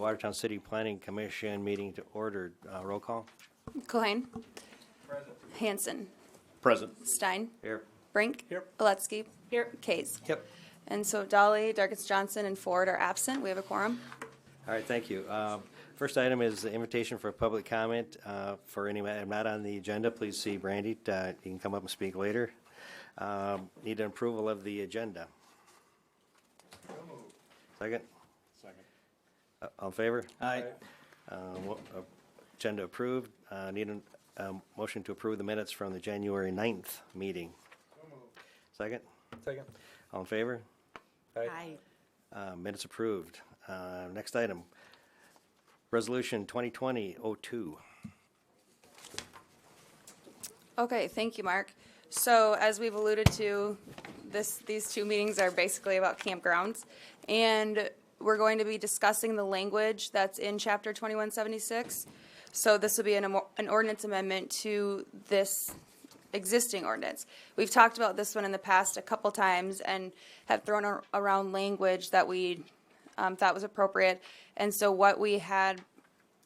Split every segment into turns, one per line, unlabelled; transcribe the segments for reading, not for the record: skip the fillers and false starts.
Watertown City Planning Commission meeting to order. Roll call.
Cohen. Present. Hanson.
Present.
Stein.
Here.
Brink.
Here.
Aletsky. Here. Kays.
Yep.
And so Dolly, Darkins Johnson, and Ford are absent. We have a quorum.
All right, thank you. First item is the invitation for public comment. For anyone not on the agenda, please see Brandy. You can come up and speak later. Need an approval of the agenda. Second?
Second.
All in favor?
Aye.
Agenda approved. Need a motion to approve the minutes from the January 9th meeting. Second?
Second.
All in favor?
Aye.
Minutes approved. Next item, Resolution 2020-02.
Okay, thank you, Mark. So as we've alluded to, these two meetings are basically about campgrounds. And we're going to be discussing the language that's in Chapter 2176. So this will be an ordinance amendment to this existing ordinance. We've talked about this one in the past a couple times and have thrown around language that we thought was appropriate. And so what we had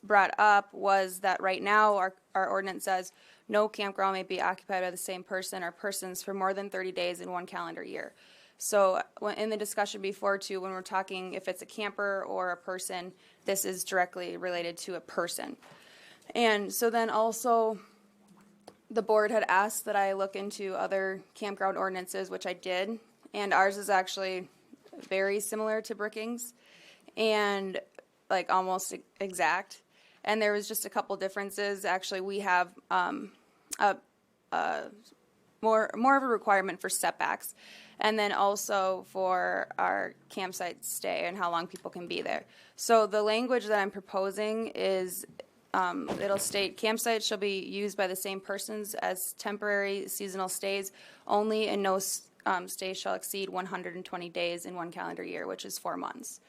brought up was that right now our ordinance says no campground may be occupied by the same person or persons for more than 30 days in one calendar year. So in the discussion before too, when we're talking if it's a camper or a person, this is directly related to a person. And so then also the board had asked that I look into other campground ordinances, which I did. And ours is actually very similar to Brookings and like almost exact. And there was just a couple differences. Actually, we have more of a requirement for setbacks, and then also for our campsite stay and how long people can be there. So the language that I'm proposing is it'll state campsites shall be used by the same persons as temporary seasonal stays only, and no stay shall exceed 120 days in one calendar year, which is 4 months.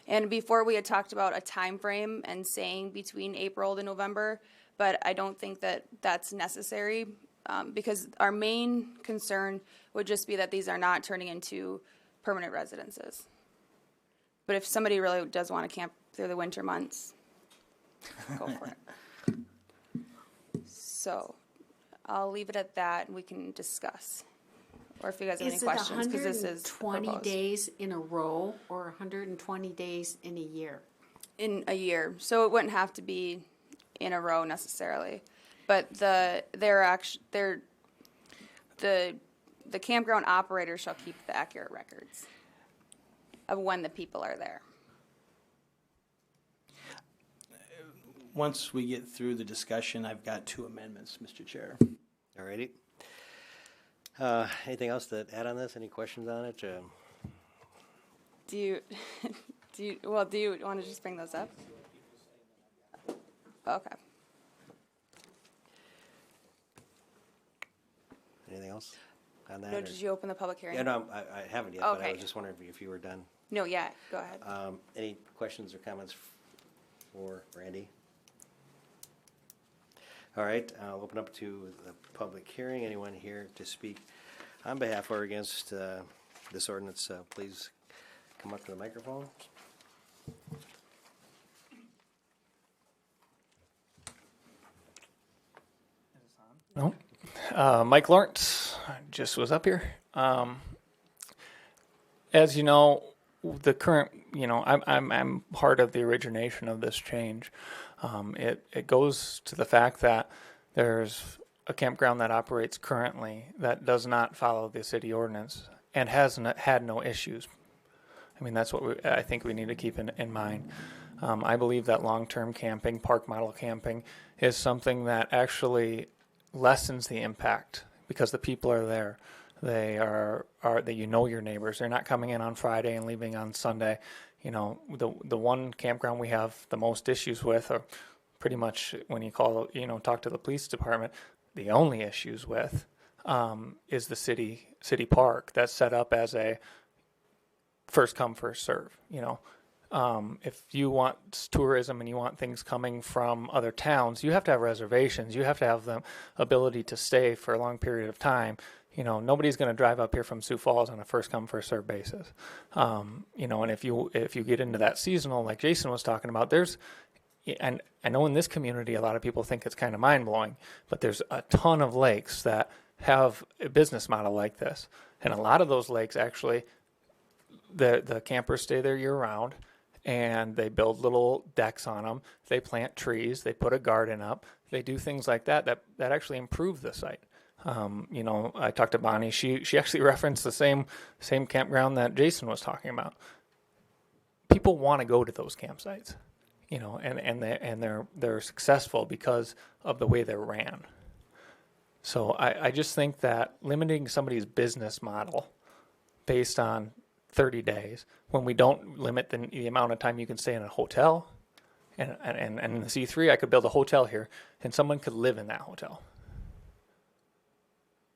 And before we had talked about a time frame and saying between April to November, but I don't think that that's necessary because our main concern would just be that these are not turning into permanent residences. But if somebody really does want to camp through the winter months, go for it. So I'll leave it at that and we can discuss. Or if you guys have any questions, because this is proposed.
120 days in a row or 120 days in a year?
In a year. So it wouldn't have to be in a row necessarily. But the campground operator shall keep the accurate records of when the people are there.
Once we get through the discussion, I've got 2 amendments, Mr. Chair.
All righty. Anything else to add on this? Any questions on it?
Do you want to just bring those up? Okay.
Anything else on that?
No,
or-
did you open the public hearing?
Yeah, no, I haven't yet, but I
Okay.
was just wondering if you were done.
No, yeah, go ahead.
Any questions or comments for Randy? All right, I'll open up to the public hearing. Anyone here to speak on behalf or against this ordinance, please come up to the microphone.
No. Mike Lawrence just was up here. As you know, the current, I'm part of the origination of this change. It goes to the fact that there's a campground that operates currently that does not follow the city ordinance and has had no issues. I mean, that's what I think we need to keep in mind. I believe that long-term camping, park model camping, is something that actually lessens the impact because the people are there. They are that your neighbors. They're not coming in on Friday and leaving on Sunday. The one campground we have the most issues with, or pretty much when you talk to the police department, the only issues with is the city park that's set up as a first come first serve. If you want tourism and you want things coming from other towns, you have to have reservations. You have to have the ability to stay for a long period of time. You know, nobody's going to drive up here from Sioux Falls on a first come first served basis. You know, and if you get into that seasonal, like Jason was talking about, and I know in this community a lot of people think it's kind of mind blowing, but there's a ton of lakes that have a business model like this, and a lot of those lakes actually, the campers stay there year round, and they build little decks on them. They plant trees. They put a garden up. They do things like that actually improve the site. You know, I talked to Bonnie. She actually referenced the same campground that Jason was talking about. People want to go to those campsites, you know, and they're successful because of the way they're ran. So I just think that limiting somebody's business model based on 30 days, when we don't limit the amount of time you can stay in a hotel, and in the C3, I could build a hotel here, and someone could live in that hotel.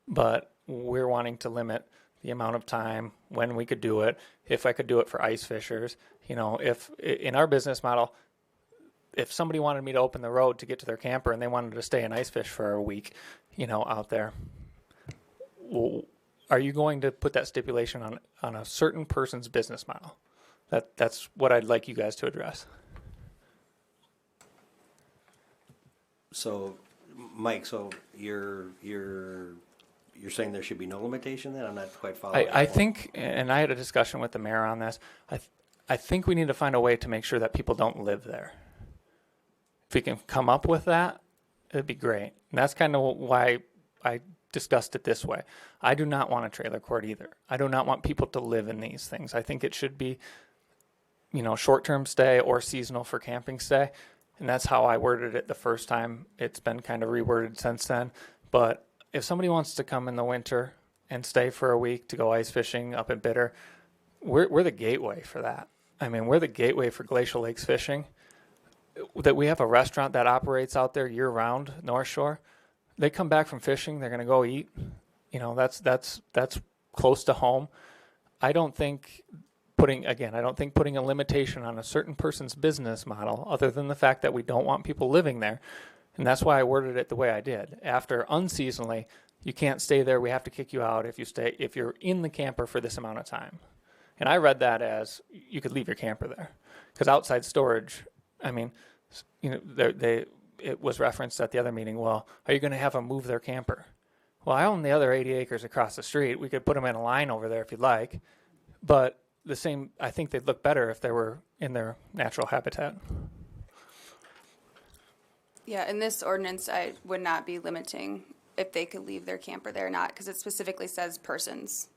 But we're wanting to limit the amount of time when we could do it, if I could do it for ice fishers. You know, if in our business model, if somebody wanted me to open the road to get to their camper and they wanted to stay and ice fish for a week, you know, out there, well, are you going to put that stipulation on a certain person's business model? That's what I'd like you guys to address.
So, Mike, so you're saying there should be no limitation then? I'm not quite following.
I think, and I had a discussion with the mayor on this, I think we need to find a way to make sure that people don't live there. If we can come up with that, it'd be great. And that's kind of why I discussed it this way. I do not want a trailer court either. I do not want people to live in these things. I think it should be, you know, short-term stay or seasonal for camping stay. And that's how I worded it the first time. It's been kind of reworded since then. But if somebody wants to come in the winter and stay for a week to go ice fishing up at Bitter, we're the gateway for that. I mean, we're the gateway for Glacial Lakes fishing. That we have a restaurant that operates out there year round, North Shore. They come back from fishing, they're going to go eat. You know, that's close to home. I don't think putting a limitation on a certain person's business model, other than the fact that we don't want people living there. And that's why I worded it the way I did. After unseasonally, you can't stay there. We have to kick you out if you're in the camper for this amount of time. And I read that as you could leave your camper there, because outside storage, I mean, you know, it was referenced at the other meeting. Well, are you going to have them move their camper? Well, I own the other 80 acres across the street. We could put them in a line over there if you'd like, but I think they'd look better if they were in their natural habitat.
Yeah, in this ordinance, I would not be limiting if they could leave their camper there or not, because it specifically says persons.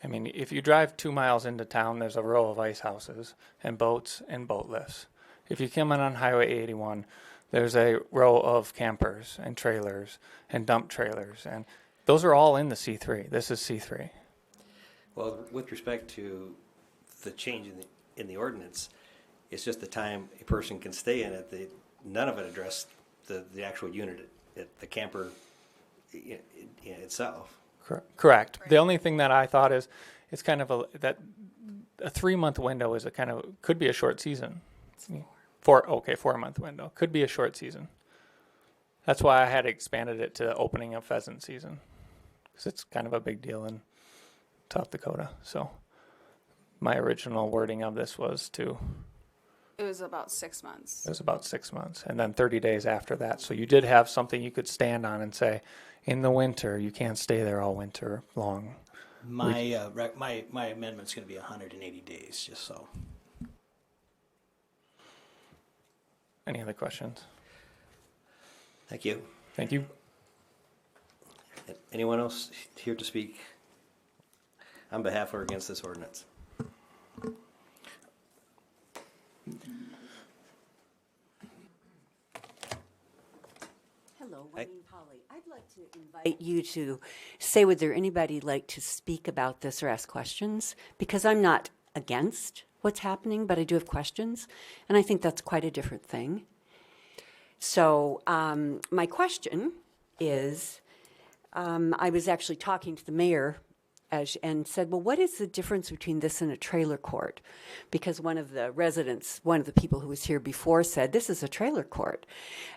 I mean, if you drive 2 miles into town, there's a row of ice houses and boats and boat lifts. If you come in on Highway 81, there's a row of campers and trailers and dump trailers, and those are all in the C3. This is C3.
Well, with respect to the change in the ordinance, it's just the time a person can stay in it. None of it addressed the actual unit, the camper itself.
Correct. The only thing that I thought is it's kind of a 3-month window is could be a short season. 4-month window could be a short season. That's why I had expanded it to the opening of pheasant season, because it's kind of a big deal in South Dakota. So my original wording of this was
It was about 6 months.
It was about 6 months, and then 30 days after that. So you did have something you could stand on and say, in the winter, you can't stay there all winter long.
My amendment's going to be 180 days, just so.
Any other questions?
Thank you.
Thank you.
Anyone else here to speak on behalf or against this ordinance?
Hello, Wayne Polly. I'd like to invite you to say would there anybody like to speak about this or ask questions, because I'm not against what's happening, but I do have questions, and I think that's quite a different thing. So my question is, I was actually talking to the mayor and said, well, what is the difference between this and a trailer court? Because one of the residents, one of the people who was here before said, this is a trailer court.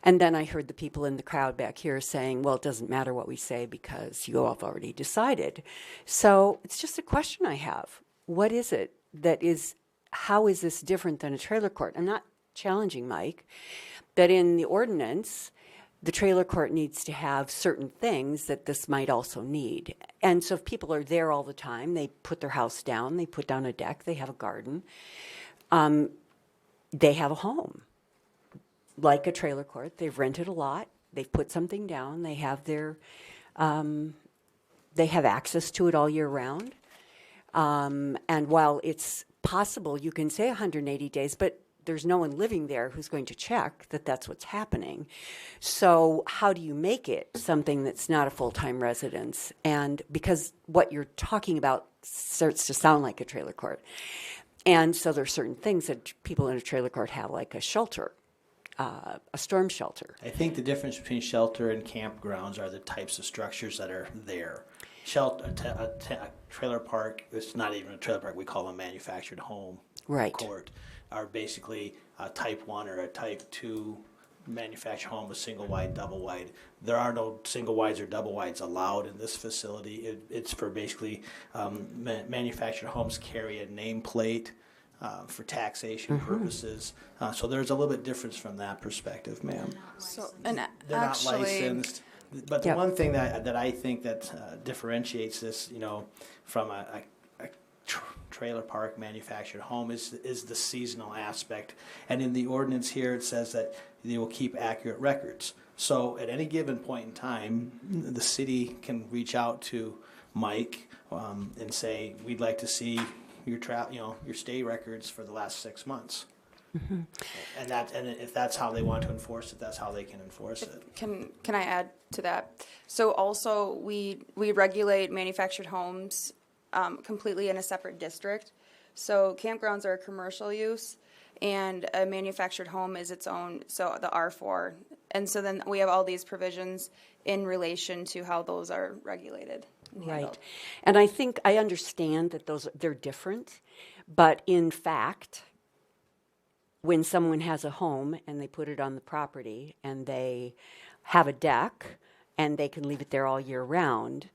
And then I heard the people in the crowd back here saying, well, it doesn't matter what we say because you all have already decided. So it's just a question I have. What is it that is, how is this different than a trailer court? I'm not challenging Mike, but in the ordinance, the trailer court needs to have certain things that this might also need. And so if people are there all the time, they put their house down, they put down a deck, they have a garden, they have a home. Like a trailer court, they've rented a lot, they've put something down, they have their, they have access to it all year round. And while it's possible, you can say 180 days, but there's no one living there who's going to check that that's what's happening. So how do you make it something that's not a full-time residence? And because what you're talking about starts to sound like a trailer court. And so there are certain things that people in a trailer court have, like a shelter, a storm shelter.
I think the difference between shelter and campgrounds are the types of structures that are there. Shelter, a trailer park, it's not even a trailer park, we call them manufactured home.
Right.
Court, are basically a type 1 or a type 2 manufactured home, a single wide, double wide. There are no single wides or double wides allowed in this facility. It's for basically manufactured homes carry a nameplate for taxation purposes. So there's a little bit difference from that perspective, ma'am.
So, and
They're not
actually,
licensed. But the
Yep.
one thing that I think that differentiates this, from a trailer park manufactured home is the seasonal aspect. And in the ordinance here, it says that they will keep accurate records. So at any given point in time, the city can reach out to Mike and say, we'd like to see your your stay records for the last 6 months. And if that's how they want to enforce it, that's how they can enforce it.
can I add to that? So also, we regulate manufactured homes completely in a separate district. So campgrounds are a commercial use, and a manufactured home is its own, so the R4. And so then we have all these provisions in relation to how those are regulated and
Right.
handled.
And I think I understand that they're different, but in fact, when someone has a home and they put it on the property and they have a deck and they can leave it there all year round,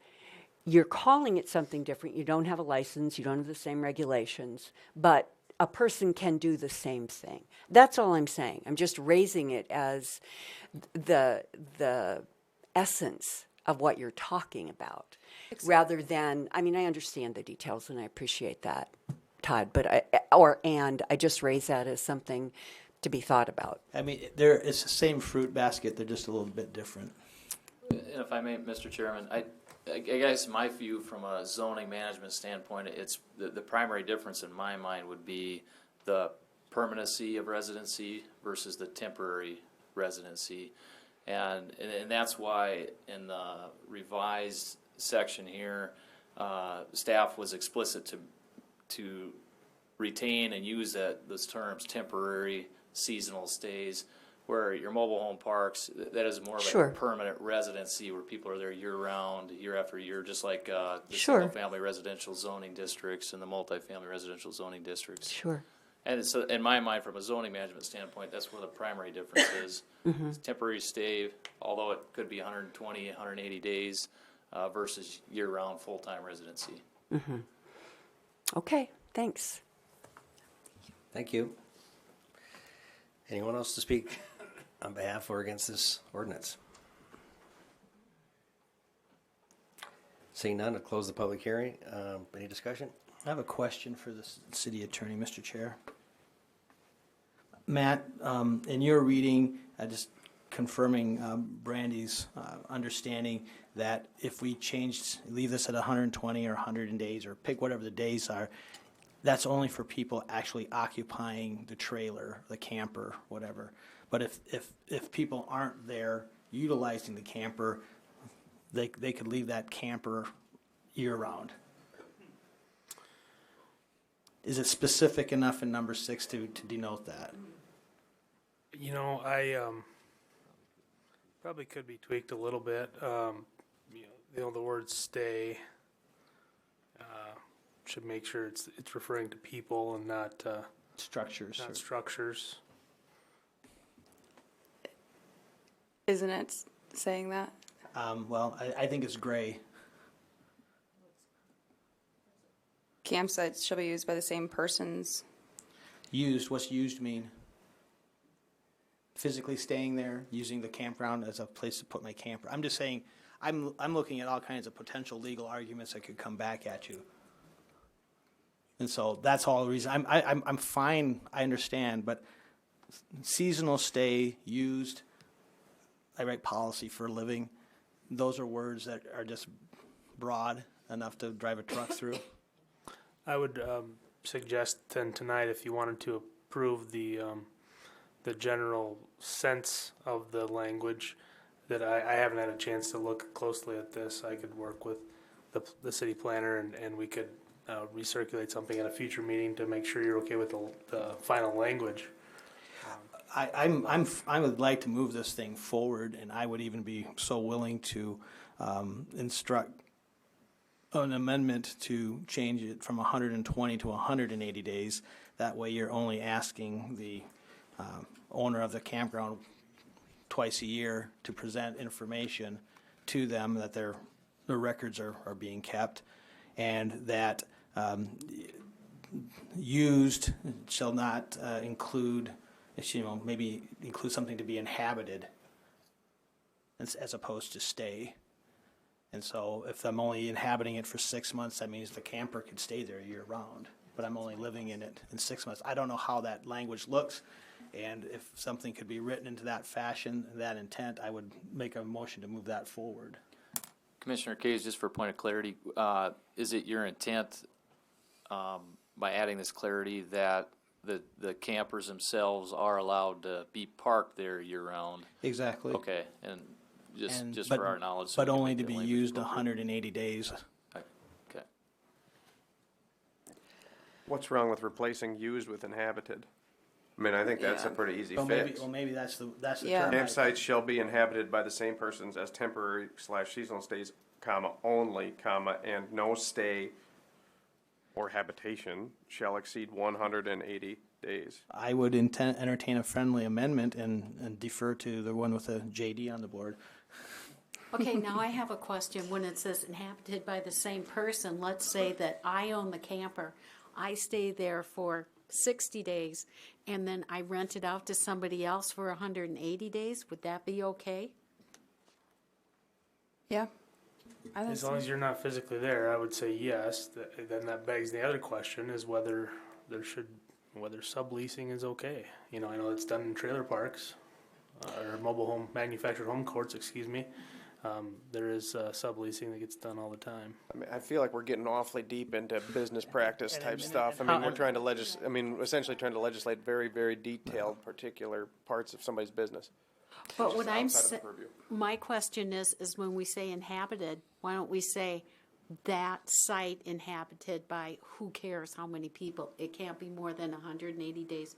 you're calling it something different. You don't have a license, you don't have the same regulations, but a person can do the same thing. That's all I'm saying. I'm just raising it as the essence of what you're talking about, rather than, I mean, I understand the details and I appreciate that, Todd, but I just raise that as something to be thought about.
I mean, it's the same fruit basket, they're just a little bit different.
If I may, Mr. Chairman, I guess my view from a zoning management standpoint, it's the primary difference in my mind would be the permanency of residency versus the temporary residency. And that's why in the revised section here, staff was explicit to retain and use those terms, temporary, seasonal stays, where your mobile home parks, that is more of
Sure.
a permanent residency where people are there year-round, year after year, just like the
Sure.
single-family residential zoning districts and the multifamily residential zoning districts.
Sure.
And so, in my mind, from a zoning management standpoint, that's where the primary difference is. It's temporary stay, although it could be 120, 180 days versus year-round full-time residency.
Okay, thanks.
Thank you. Anyone else to speak on behalf or against this ordinance? Seeing none, I'll close the public hearing. Any discussion?
I have a question for the city attorney, Mr. Chair. Matt, in your reading, just confirming Brandy's understanding that if we leave this at 120 or 100 days, or pick whatever the days are, that's only for people actually occupying the trailer, the camper, whatever. But if people aren't there utilizing the camper, they could leave that camper year-round. Is it specific enough in number 6 to denote that?
You know, I probably could be tweaked a little bit. The word stay. should make sure it's referring to people and not
Structures.
not structures.
Isn't it saying that?
Well, I think it's gray.
Campsites shall be used by the same persons.
Used, what's used mean? Physically staying there, using the campground as a place to put my camper. I'm just saying, I'm looking at all kinds of potential legal arguments that could come back at you. And so that's all the reason. I'm fine, I understand, but seasonal stay, used, I write policy for a living. Those are words that are just broad enough to drive a truck through.
I would suggest then tonight, if you wanted to approve the general sense of the language, that I haven't had a chance to look closely at this. I could work with the city planner and we could recirculate something at a future meeting to make sure you're okay with the final language.
I would like to move this thing forward, and I would even be so willing to instruct an amendment to change it from 120 to 180 days. That way you're only asking the owner of the campground twice a year to present information to them that their records are being kept, and that used shall not include, maybe include something to be inhabited as opposed to stay. And so if I'm only inhabiting it for 6 months, that means the camper could stay there year round, but I'm only living in it in 6 months. I don't know how that language looks, and if something could be written into that fashion, that intent, I would make a motion to move that forward.
Commissioner Case, just for a point of clarity, is it your intent, by adding this clarity, that the campers themselves are allowed to be parked there year-round?
Exactly.
Okay, and just
but-
for our knowledge. so
But
we can
only
make
to
the
be
language
used
appropriate.
180 days.
Okay.
What's wrong with replacing used with inhabited? I mean, I think that's a
Yeah.
pretty easy
Well,
fix.
maybe that's the
Yeah.
term.
Campsites shall be inhabited by the same persons as temporary / seasonal stays, comma, only, comma, and no stay or habitation shall exceed 180 days.
I would entertain a friendly amendment and defer to the one with the JD on the board.
Okay, now I have a question. When it says inhabited by the same person, let's say that I own the camper. I stay there for 60 days, and then I rent it out to somebody else for 180 days. Would that be okay?
Yeah. I think
As
so.
long as you're not physically there, I would say yes. Then that begs the other question is whether subleasing is okay. You know, I know it's done in trailer parks, or mobile home, manufactured home courts, excuse me. There is subleasing that gets done all the time.
I mean, I feel like we're getting awfully deep into business practice type
and-
stuff. I
and
mean,
how-
we're trying to essentially trying to legislate very, very detailed, particular parts of somebody's business.
But what I'm
Outside of the
saying,
purview.
my question is when we say inhabited, why don't we say that site inhabited by who cares how many people? It can't be more than 180 days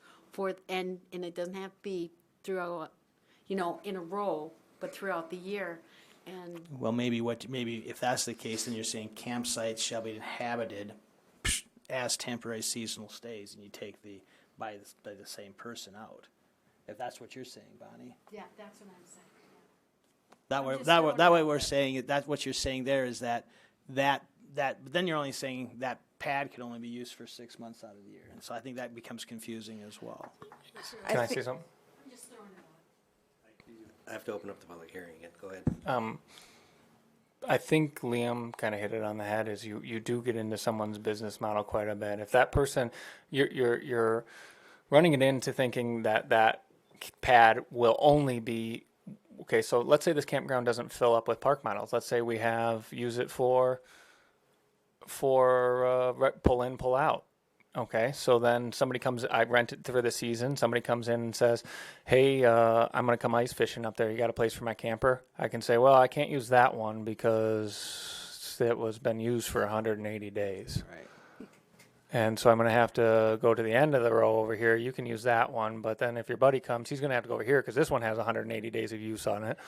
and it doesn't have to be throughout, in a row, but throughout the year. And
Well, maybe if that's the case, then you're saying campsites shall be inhabited as temporary seasonal stays, and you take by the same person out. If that's what you're saying, Bonnie.
yeah, that's what I'm saying.
That way we're saying that what you're saying there is that then you're only saying that pad could only be used for 6 months out of the year, and so I think that becomes confusing as well.
Can I
think-
say something?
I have to open up the public hearing again. Go ahead.
I think Liam kind of hit it on the head. Is you do get into someone's business model quite a bit. If that person, you're running it into thinking that pad will only be okay. So let's say this campground doesn't fill up with park models. Let's say we use it for pull in, pull out. Okay, so then somebody comes, I rent it for the season, somebody comes in and says, hey, I'm going to come ice fishing up there. You got a place for my camper? I can say, well, I can't use that one because it was been used for 180 days.
Right.
And so I'm going to have to go to the end of the row over here. You can use that one, but then if your buddy comes, he's going to have to go over here because this one has 180 days of use on it.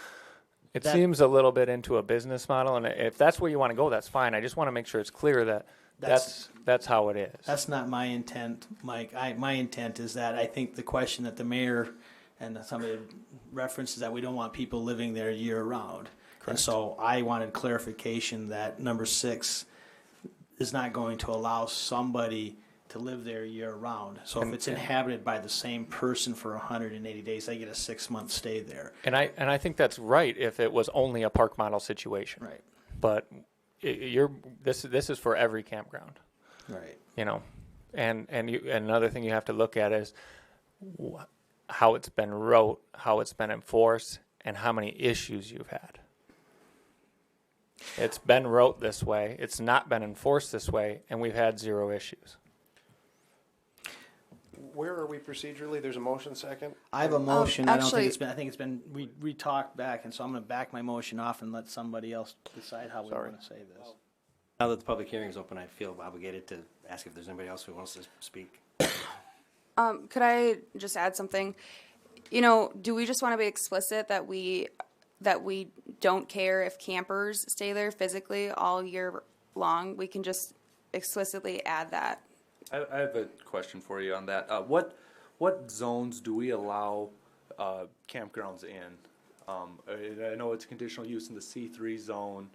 It seems a little bit into a business model, and if that's where you want to go, that's fine. I just want to make sure it's clear that That's how it is.
That's not my intent, Mike. My intent is that I think the question that the mayor and somebody references that we don't want people living there year round. And so I wanted clarification that number 6 is not going to allow somebody to live there year round. So if it's inhabited by the same person for 180 days, they get a 6-month stay there.
And I think that's right if it was only a park model situation.
Right.
But this is for every campground.
Right.
You know, and another thing you have to look at is how it's been wrote, how it's been enforced, and how many issues you've had. It's been wrote this way, it's not been enforced this way, and we've had 0 issues.
Where are we procedurally? There's a motion second?
I have a motion. I don't
actually-
think it's been, we talked back, and so I'm gonna back my motion off and let somebody else decide how we
Sorry.
wanna say this.
Now that the public hearing is open, I feel obligated to ask if there's anybody else who wants to speak.
Could I just add something? You know, do we just want to be explicit that we don't care if campers stay there physically all year long? We can just explicitly add that.
I have a question for you on that. What zones do we allow campgrounds in? I know it's conditional use in the C3 zone.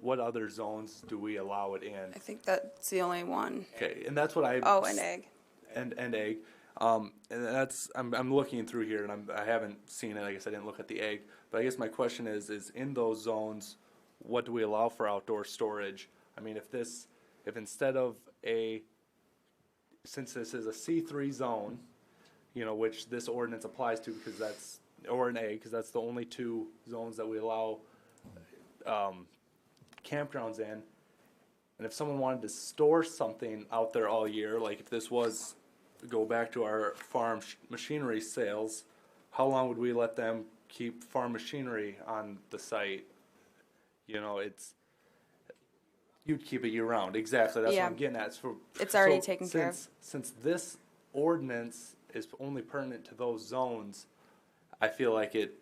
What other zones do we allow it in?
I think that's the only one.
Okay, and that's what I.
Oh, and egg.
And egg. And that's I'm looking through here and I haven't seen it. I guess I didn't look at the egg. But I guess my question is in those zones, what do we allow for outdoor storage? I mean, if instead of since this is a C3 zone, you know, which this ordinance applies to because that's, or an A, because that's the only 2 zones that we allow campgrounds in. And if someone wanted to store something out there all year, like if this was, go back to our farm machinery sales, how long would we let them keep farm machinery on the site? You know, you'd keep it year round. Exactly. That's
Yeah.
what I'm getting at.
It's already taken care of.
Since this ordinance is only pertinent to those zones, I feel like it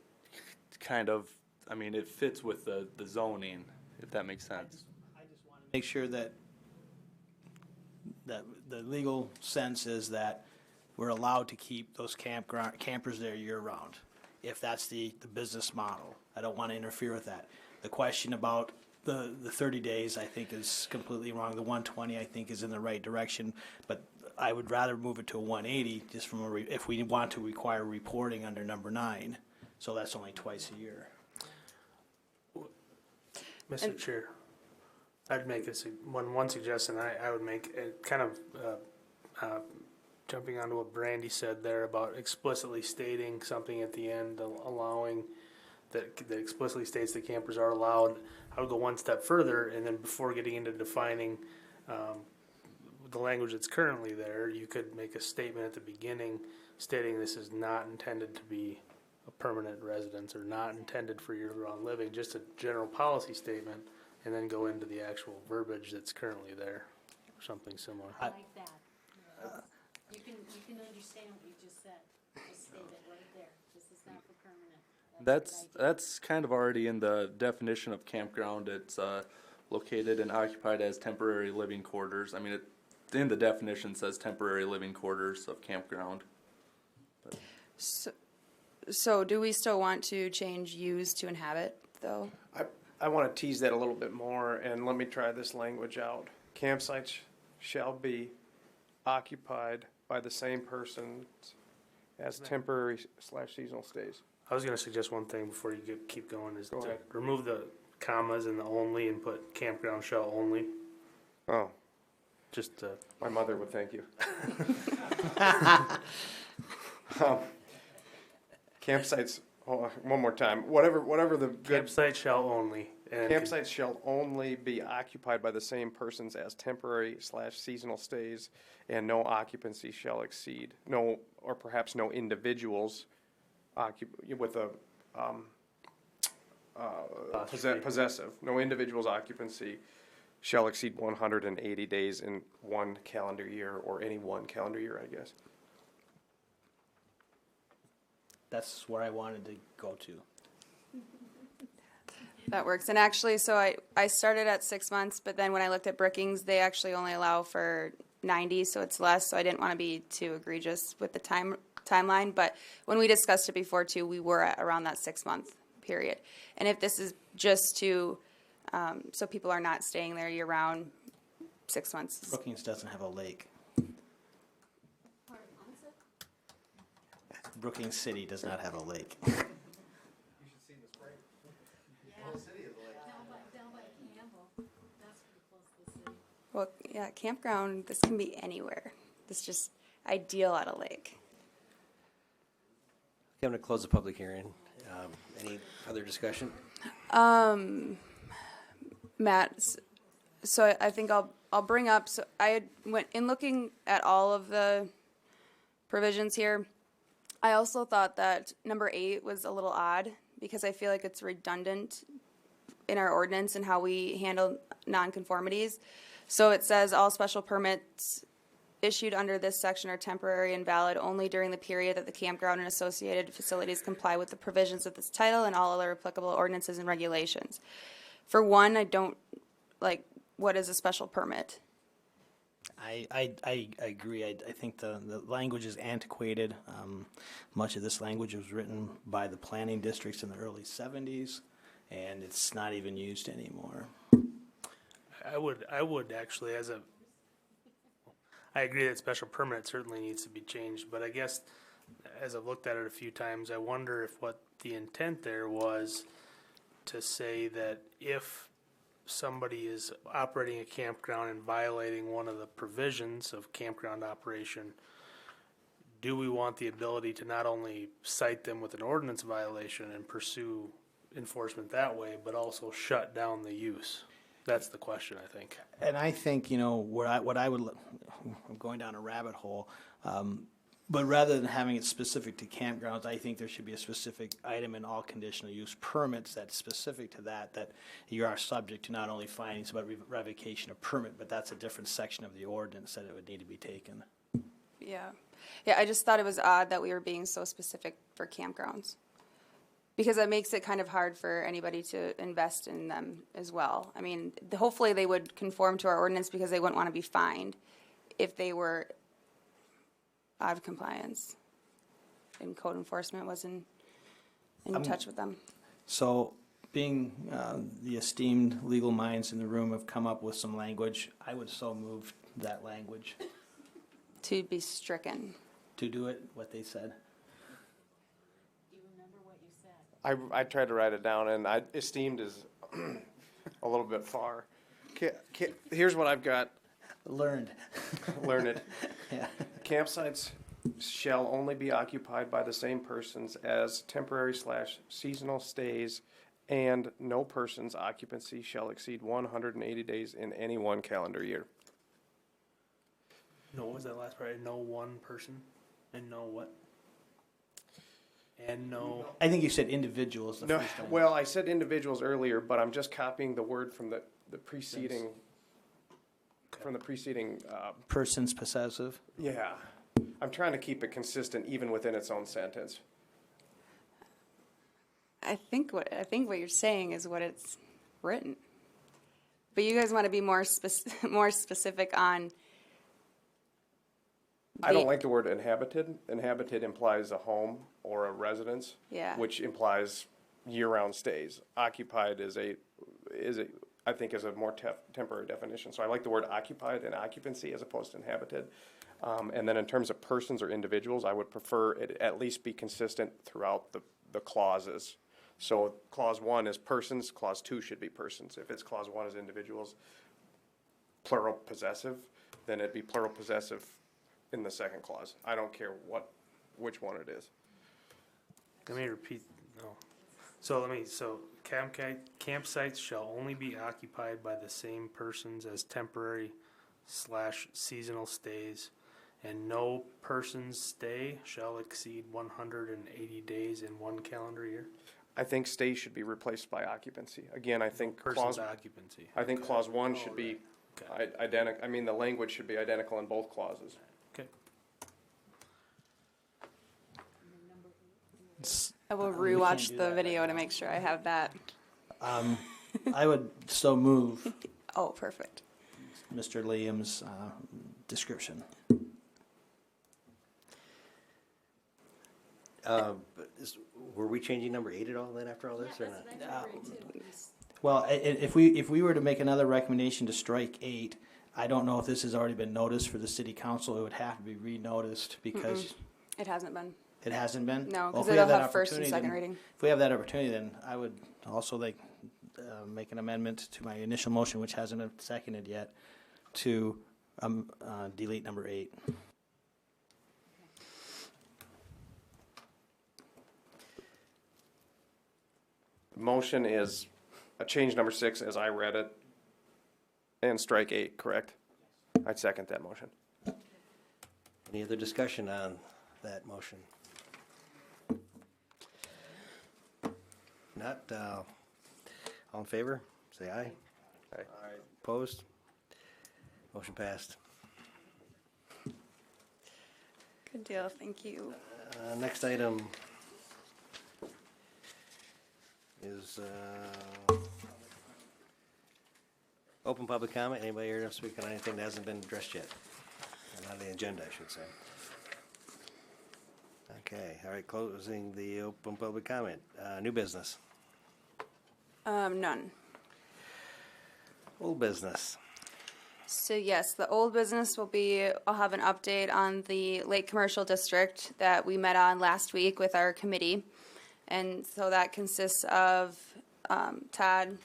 kind of, I mean, it fits with the zoning, if that makes sense.
I just want to make sure that the legal sense is that we're allowed to keep those campers there year round, if that's the business model. I don't want to interfere with that. The question about the 30 days, I think, is completely wrong. The 120, I think, is in the right direction, but I would rather move it to a 180, just from if we want to require reporting under number 9. So that's only twice a year.
Mr. Chair, I'd make one suggestion. I would make it kind of jumping onto what Brandy said there about explicitly stating something at the end, allowing that explicitly states that campers are allowed. I would go one step further, and then before getting into defining the language that's currently there, you could make a statement at the beginning stating this is not intended to be a permanent residence or not intended for year-round living, just a general policy statement, and then go into the actual verbiage that's currently there, or something similar.
I like that. You can understand what you just said. Just state it right there. This is not for permanent.
That's kind of already in the definition of campground. It's located and occupied as temporary living quarters. I mean, it in the definition says temporary living quarters of campground.
So do we still want to change use to inhabit, though?
I want to tease that a little bit more, and let me try this language out. Campsites shall be occupied by the same persons as temporary/seasonal stays.
I was going to suggest one thing before you keep going, is
Go
to
ahead.
remove the commas and the only and put campground shall only.
Oh,
Just
my mother would thank you. Campsites, hold on, one more time, whatever the good,
campsite shall only. And
campsites shall only be occupied by the same persons as temporary/seasonal stays, and no occupancy shall exceed, no, or perhaps no individuals with a, possessive, no individual's occupancy shall exceed 180 days in one calendar year, or any one calendar year, I guess.
That's where I wanted to go to.
That works. And actually, so I started at 6 months, but then when I looked at Brookings, they actually only allow for 90, so it's less. So I didn't want to be too egregious with the timeline. But when we discussed it before too, we were at around that 6 month period. And if this is just to, so people are not staying there year round, 6 months.
Brookings doesn't have a lake. Brookings City does not have a lake.
Well, yeah, campground, this can be anywhere. This is just ideal at a lake.
Okay, I'm going to close the public hearing. Any other discussion?
Matt, so I think I'll bring up, so I had went in looking at all of the provisions here. I also thought that number 8 was a little odd because I feel like it's redundant in our ordinance and how we handle nonconformities. So it says all special permits issued under this section are temporary and valid only during the period that the campground and associated facilities comply with the provisions of this title and all other applicable ordinances and regulations. For one, I don't, like, what is a special permit?
I agree. I think the language is antiquated. Much of this language was written by the planning districts in the early 70s, and it's not even used anymore.
I would actually, I agree that special permit certainly needs to be changed, but I guess as I've looked at it a few times, I wonder if what the intent there was to say that if somebody is operating a campground and violating one of the provisions of campground operation, do we want the ability to not only cite them with an ordinance violation and pursue enforcement that way, but also shut down the use? That's the question, I think.
And I think, what I would, I'm going down a rabbit hole, but rather than having it specific to campgrounds, I think there should be a specific item in all conditional use permits that's specific to that you are subject to not only findings but revocation of permit, but that's a different section of the ordinance that it would need to be taken.
Yeah. Yeah, I just thought it was odd that we were being so specific for campgrounds. Because that makes it kind of hard for anybody to invest in them as well. I mean, hopefully they would conform to our ordinance because they wouldn't want to be fined if they were out of compliance and code enforcement was in touch with them.
So, being the esteemed legal minds in the room have come up with some language, I would so move that language
To be stricken.
to do it, what they said.
I tried to write it down, and esteemed is a little bit far. Here's what I've got.
Learned.
Learned.
Yeah.
Campsites shall only be occupied by the same persons as temporary / seasonal stays, and no person's occupancy shall exceed 180 days in any one calendar year.
No, what was that last part? No one person and no what? And no.
I think you said individuals the
No,
first time.
well, I said individuals earlier, but I'm just copying the word from the preceding,
Persons possessive.
yeah. I'm trying to keep it consistent even within its own sentence.
I think what you're saying is what it's written. But you guys want to be more specific on.
I don't like the word inhabited. Inhabited implies a home or a residence,
Yeah.
which implies year-round stays. Occupied is a more temporary definition. So I like the word occupied and occupancy as opposed to inhabited. And then in terms of persons or individuals, I would prefer it at least be consistent throughout the clauses. So clause 1 is persons, clause 2 should be persons. If it's clause 1 is individuals, plural possessive, then it'd be plural possessive in the second clause. I don't care which one it is.
Let me repeat. No. So campsites shall only be occupied by the same persons as temporary / seasonal stays, and no person's stay shall exceed 180 days in one calendar year.
I think stay should be replaced by occupancy. Again, I think
Person's occupancy.
I think clause 1 should be identical. I mean, the language should be identical in both clauses.
Okay.
I will
we can't
rewatch
do
the
that
video
right
to
now.
make sure I have that.
I would so move
Oh, perfect.
Mr. Liam's description.
Were we changing number 8 at all then after all this or not?
Well, if we were to make another recommendation to strike 8, I don't know if this has already been noticed for the city council. It would have to be re-noticed because
It hasn't been.
it hasn't been.
No,
Well,
because
if we have
it'll
that
have first and
opportunity,
second
then-
reading.
If we have that opportunity, then I would also like make an amendment to my initial motion, which hasn't been seconded yet, to delete number 8.
Motion is a change number 6 as I read it, and strike 8, correct? I'd second that motion.
Any other discussion on that motion? Not, all in favor, say aye.
Aye.
Opposed? Motion passed.
Good deal, thank you.
Next item is open public comment. Anybody here to speak on anything that hasn't been addressed yet? Not on the agenda, I should say. Okay, all right, closing the open public comment. New business.
None.
Old business.
So yes, the old business will be, I'll have an update on the Lake Commercial District that we met on last week with our committee. And so that consists of Todd,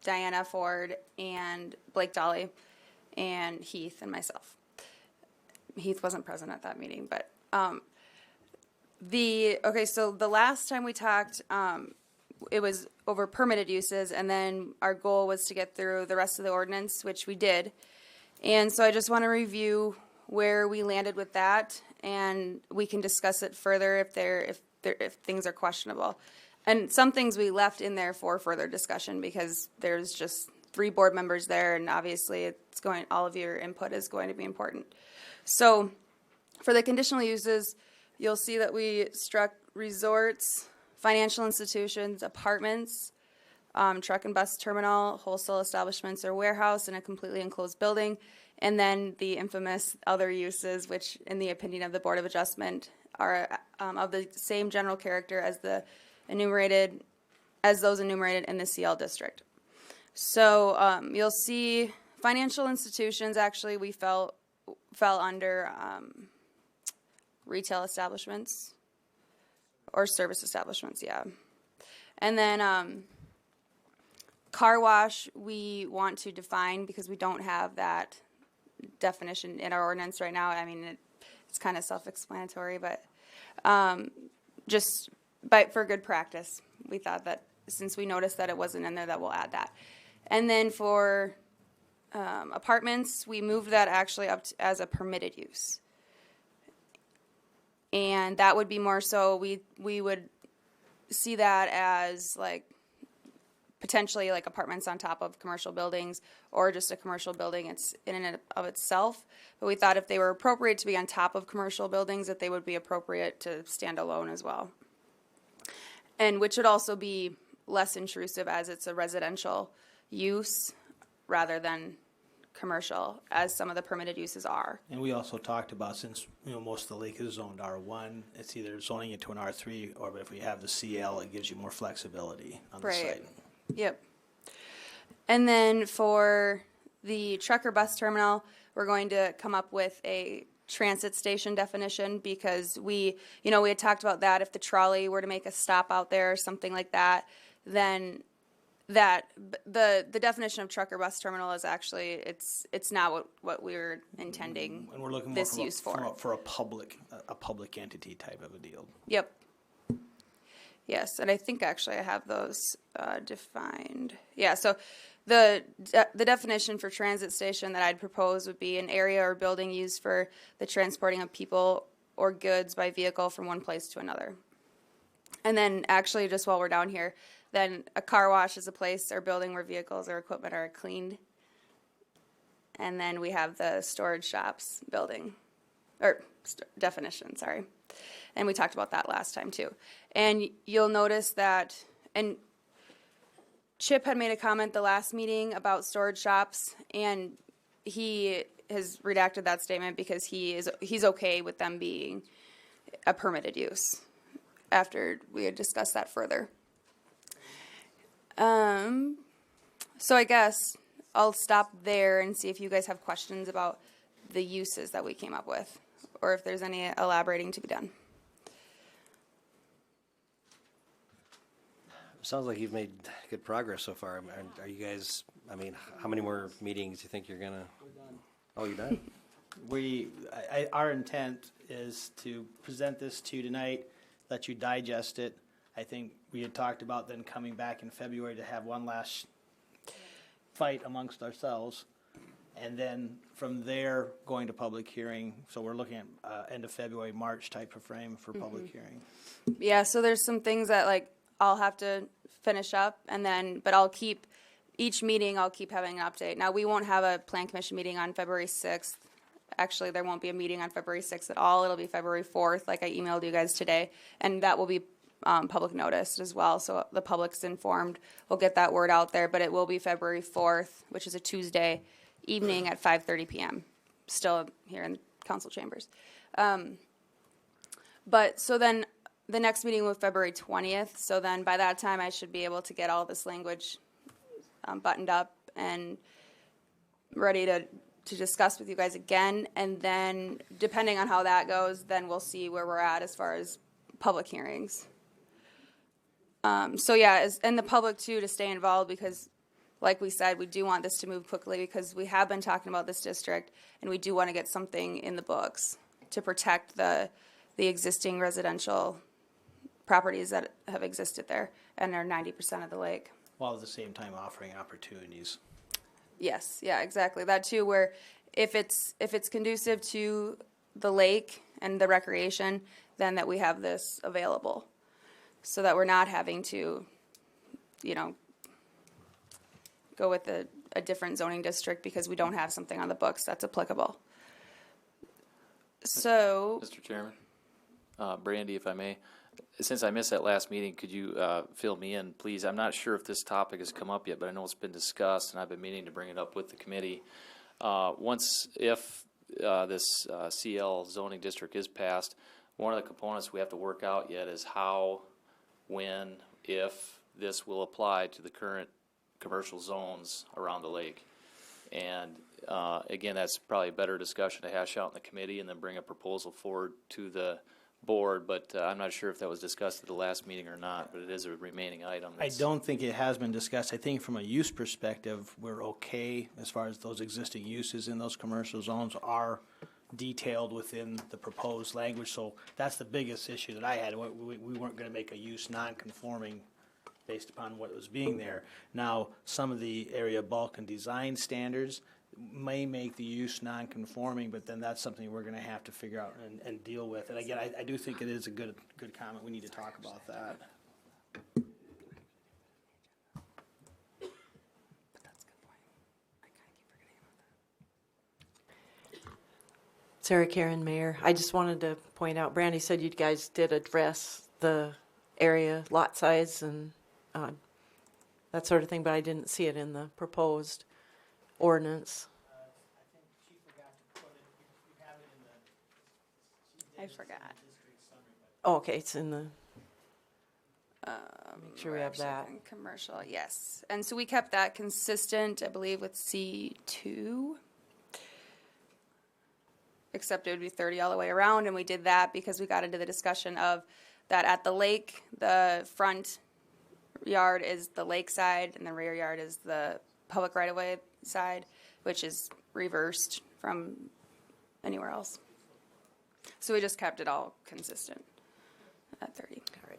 Diana Ford, and Blake Dolly, and Heath and myself. Heath wasn't present at that meeting, but so the last time we talked, it was over permitted uses, and then our goal was to get through the rest of the ordinance, which we did. And so I just want to review where we landed with that, and we can discuss it further if things are questionable. And some things we left in there for further discussion because there's just 3 board members there, and obviously all of your input is going to be important. So for the conditional uses, you'll see that we struck resorts, financial institutions, apartments, truck and bus terminal, wholesale establishments or warehouse in a completely enclosed building, and then the infamous other uses, which in the opinion of the Board of Adjustment are of the same general character as those enumerated in the CL district. So you'll see financial institutions actually we fell under retail establishments or service establishments, yeah. And then car wash we want to define because we don't have that definition in our ordinance right now. I mean, it's kind of self-explanatory, but for good practice, we thought that since we noticed that it wasn't in there, that we'll add that. And then for apartments, we moved that actually up as a permitted use. And that would be more so we would see that as like potentially like apartments on top of commercial buildings or just a commercial building it's in and of itself. But we thought if they were appropriate to be on top of commercial buildings that they would be appropriate to stand alone as well. And which would also be less intrusive as it's a residential use rather than commercial as some of the permitted uses are.
And we also talked about, since most of the lake is zoned R1, it's either zoning it to an R3, or if we have the CL, it gives you more flexibility on the site.
Yep. And then for the truck or bus terminal, we're going to come up with a transit station definition because we had talked about that if the trolley were to make a stop out there or something like that, then the definition of truck or bus terminal is actually it's not what we were intending
And we're looking more
this use
for a public entity type of a deal.
Yep. Yes, and I think actually I have those defined. Yeah, so the definition for transit station that I'd propose would be an area or building used for the transporting of people or goods by vehicle from one place to another. And then actually just while we're down here, then a car wash is a place or building where vehicles or equipment are cleaned. And then we have the storage shops building, or definition, sorry. And we talked about that last time too. And you'll notice that, and Chip had made a comment the last meeting about storage shops, and he has redacted that statement because he's okay with them being a permitted use after we had discussed that further. So I guess I'll stop there and see if you guys have questions about the uses that we came up with, or if there's any elaborating to be done.
Sounds like you've made good progress so far. Are you guys, I mean, how many more meetings do you think you're gonna? Oh, you're done?
Our intent is to present this to you tonight, let you digest it. I think we had talked about then coming back in February to have one last fight amongst ourselves. And then from there, going to public hearing. So we're looking at end of February, March type of frame for public hearing.
Yeah, so there's some things that like I'll have to finish up, and then, but I'll keep, each meeting I'll keep having an update. Now, we won't have a plan commission meeting on February 6th. Actually, there won't be a meeting on February 6th at all. It'll be February 4th, like I emailed you guys today, and that will be public noticed as well, so the public's informed. We'll get that word out there, but it will be February 4th, which is a Tuesday evening at 5:30 p.m. Still here in council chambers. But so then the next meeting was February 20th. So then by that time, I should be able to get all this language buttoned up and ready to discuss with you guys again. And then depending on how that goes, then we'll see where we're at as far as public hearings. So yeah, and the public too, to stay involved, because like we said, we do want this to move quickly because we have been talking about this district and we do want to get something in the books to protect the existing residential properties that have existed there and are 90% of the lake.
While at the same time offering opportunities.
Yes, yeah, exactly. That too, where if it's conducive to the lake and the recreation, then that we have this available, so that we're not having to, go with a different zoning district because we don't have something on the books that's applicable. So,
Mr. Chairman, Brandy, if I may, since I missed that last meeting, could you fill me in, please? I'm not sure if this topic has come up yet, but I know it's been discussed, and I've been meaning to bring it up with the committee. If this CL zoning district is passed, one of the components we have to work out yet is how, when, if this will apply to the current commercial zones around the lake. And again, that's probably a better discussion to hash out in the committee and then bring a proposal forward to the board, but I'm not sure if that was discussed at the last meeting or not, but it is a remaining item.
I don't think it has been discussed. I think from a use perspective, we're okay as far as those existing uses in those commercial zones are detailed within the proposed language. So that's the biggest issue that I had. We weren't going to make a use non-conforming based upon what was being there. Now, some of the area bulk and design standards may make the use non-conforming, but then that's something we're going to have to figure out and deal with. And again, I do think it is a good comment. We need to talk about that.
Sarah Karen, Mayor. I just wanted to point out, Brandy said you guys did address the area, lot size, and that sort of thing, but I didn't see it in the proposed ordinance.
I think she forgot to put it, you have it in the.
I forgot.
Oh, okay, it's in the. Make sure we have that.
Commercial, yes. And so we kept that consistent, I believe, with C2. Except it would be 30 all the way around, and we did that because we got into the discussion of that at the lake, the front yard is the lake side, and the rear yard is the public right-of-way side, which is reversed from anywhere else. So we just kept it all consistent at 30.
All right.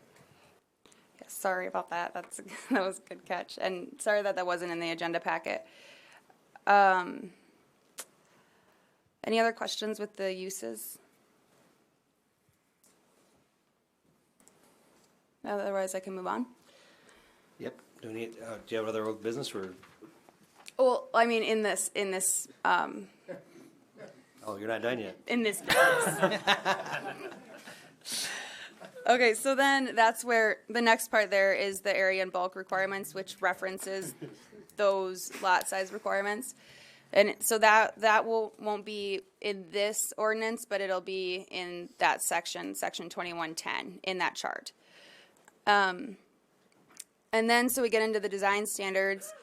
Yes, sorry about that. That was a good catch, and sorry that wasn't in the agenda packet. Any other questions with the uses? Otherwise, I can move on.
Yep. Do you have other old business or?
Well, I mean, in this,
Oh, you're not done yet.
in this business. Okay, so then that's where the next part there is the area and bulk requirements, which references those lot size requirements. And so that won't be in this ordinance, but it'll be in that section 2110, in that chart. And then, so we get into the design standards,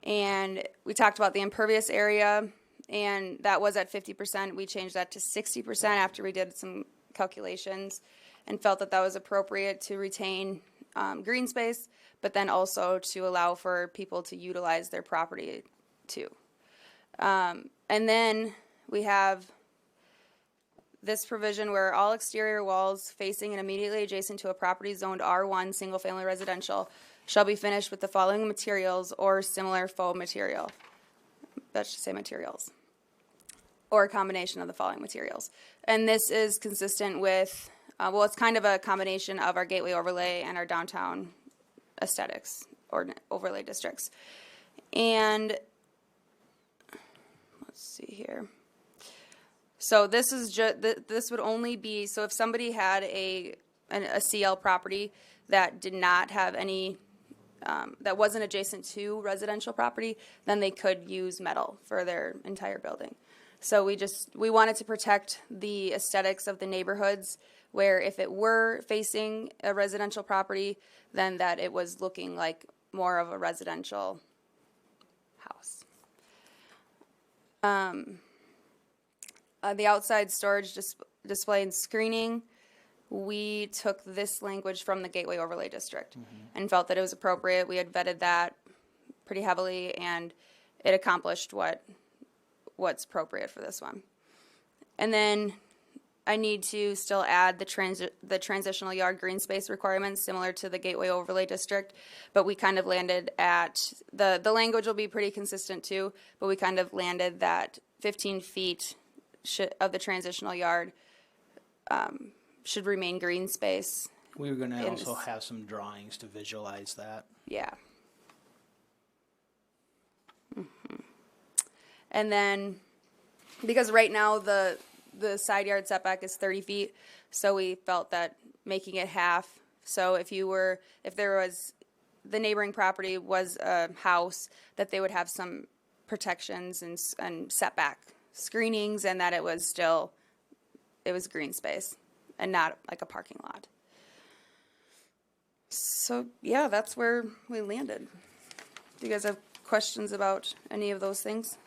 and we talked about the impervious area, and that was at 50%. We changed that to 60% after we did some calculations, and felt that that was appropriate to retain green space, but then also to allow for people to utilize their property too. And then we have this provision where all exterior walls facing and immediately adjacent to a property zoned R1 single-family residential shall be finished with the following materials or similar faux material. That should say materials. Or a combination of the following materials. And this is consistent with, well, it's kind of a combination of our gateway overlay and our downtown aesthetics or overlay districts. And let's see here. So this is just, this would only be, so if somebody had a CL property that did not have any, that wasn't adjacent to residential property, then they could use metal for their entire building. So we wanted to protect the aesthetics of the neighborhoods, where if it were facing a residential property, then that it was looking like more of a residential house. The outside storage display and screening, we took this language from the Gateway Overlay District and felt that it was appropriate. We had vetted that pretty heavily, and it accomplished what's appropriate for this one. And then I need to still add the transitional yard green space requirements similar to the Gateway Overlay District, but we kind of landed at, the language will be pretty consistent too, but we kind of landed that 15 feet of the transitional yard should remain green space.
We were going to also have some drawings to visualize that.
Yeah. And then, because right now the side yard setback is 30 feet, so we felt that making it half, so if there was, the neighboring property was a house, that they would have some protections and setback screenings, and that it was green space and not like a parking lot. So yeah, that's where we landed. Do you guys have questions about any of those things?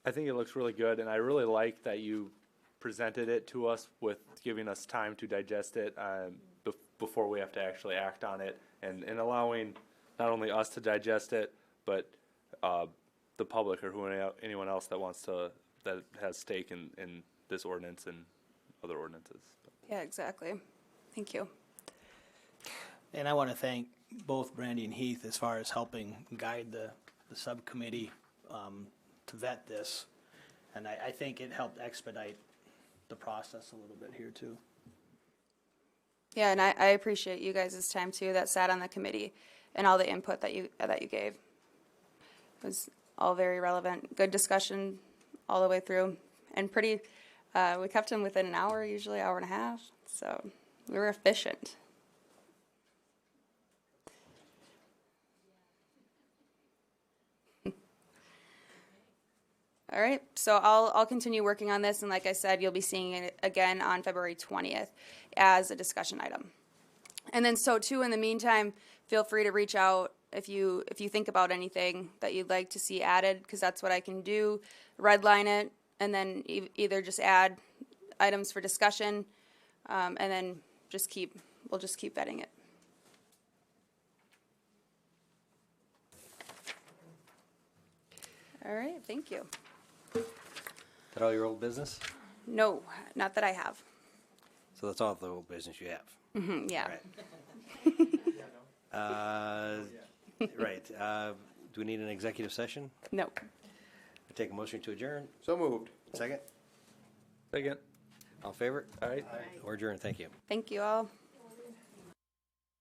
I think it looks really good, and I really like that you presented it to us with giving us time to digest it before we have to actually act on it, and allowing not only us to digest it, but the public or anyone else that has stake in this ordinance and other ordinances.
Yeah, exactly. Thank you.
And I want to thank both Brandy and Heath as far as helping guide the subcommittee to vet this. And I think it helped expedite the process a little bit here too.
Yeah, and I appreciate you guys' time too that sat on the committee and all the input that you gave. It was all very relevant. Good discussion all the way through, and pretty. We kept them within an hour, usually hour and a half. So we were efficient. All right, so I'll continue working on this, and like I said, you'll be seeing it again on February 20th as a discussion item. And then so too, in the meantime, feel free to reach out if you think about anything that you'd like to see added, because that's what I can do. Redline it, and then either just add items for discussion, and then we'll just keep vetting it. All right, thank you.
That all your old business?
No, not that I have.
So that's all the old business you have?
Yeah.
Right. Do we need an executive session?
No.
I take a motion to adjourn.
So moved.
Second?
Second.
All in favor?
All right.
Or adjourn, thank you.
Thank you all.